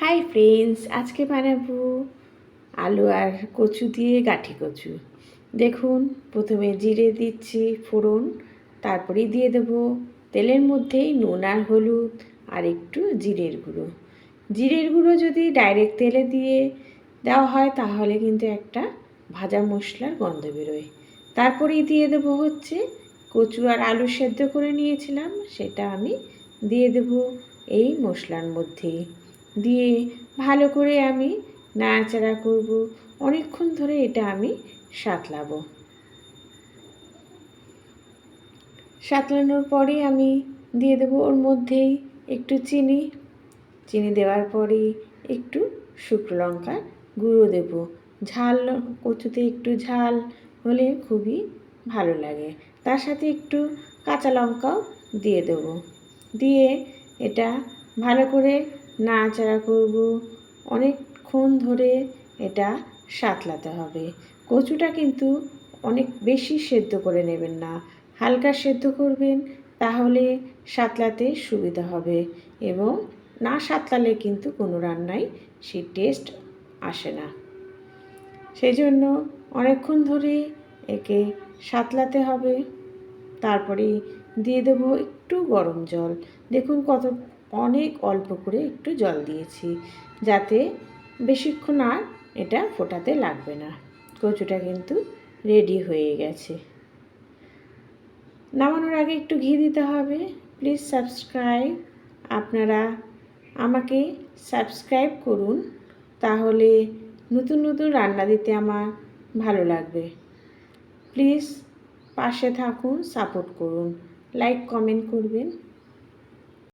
Hi friends, আজকে বানাবো আলু আর কচু দিয়ে গাঠি কচু। দেখুন, প্রথমে জিরে দিচ্ছি ফোড়ন, তারপরেই দিয়ে দেবো তেলের মধ্যেই নুন আর হলুদ আর একটু জিরের গুঁড়ো। জিরের গুঁড়ো যদি ডাইরেক্ট তেলে দিয়ে দেওয়া হয় তাহলে কিন্তু একটা ভাজা মশলার গন্ধ বেরোয়। তারপরেই দিয়ে দেবো হচ্ছে কচু আর আলু সেদ্ধ করে নিয়েছিলাম, সেটা আমি দিয়ে দেবো এই মশলার মধ্যেই। দিয়ে ভালো করে আমি নাড়াচাড়া করব, অনেকক্ষণ ধরে এটা আমি সাঁতলাবো। সাঁতলানোর পরে আমি দিয়ে দেবো ওর মধ্যেই একটু চিনি দেওয়ার পরে একটু শুকনো লঙ্কার গুঁড়ো দেব। ঝাল, কচুতে একটু ঝাল হলে খুবই ভালো লাগে। তার সাথে একটু কাঁচা লঙ্কাও দিয়ে দেবো। দিয়ে এটা ভালো করে নাড়াচাড়া করব, অনেকক্ষণ ধরে এটা সাঁতলাতে হবে। কচুটা কিন্তু অনেক বেশি সেদ্ধ করে নেবেন না, হালকা সেদ্ধ করবেন, তাহলে সাঁতলাতে সুবিধা হবে। এবং না সাঁতলালে কিন্তু কোনো রান্নায় সেই টেস্ট আসে না। সেই জন্য অনেকক্ষণ ধরে একে সাঁতলাতে হবে। তারপরে দিয়ে দেবো একটু গরম জল। দেখুন অনেক অল্প করে একটু জল দিয়েছি, যাতে বেশিক্ষণ আর এটা ফোটাতে লাগবে না। কচুটা কিন্তু রেডি হয়ে গেছে। নামানোর আগে একটু ঘি দিতে হবে। প্লিজ সাবস্ক্রাইব, আপনারা আমাকে সাবস্ক্রাইব করুন, তাহলে নতুন নতুন রান্না দিতে আমার ভালো লাগবে। প্লিজ পাশে থাকুন, সাপোর্ট করুন, লাইক কমেন্ট করবেন।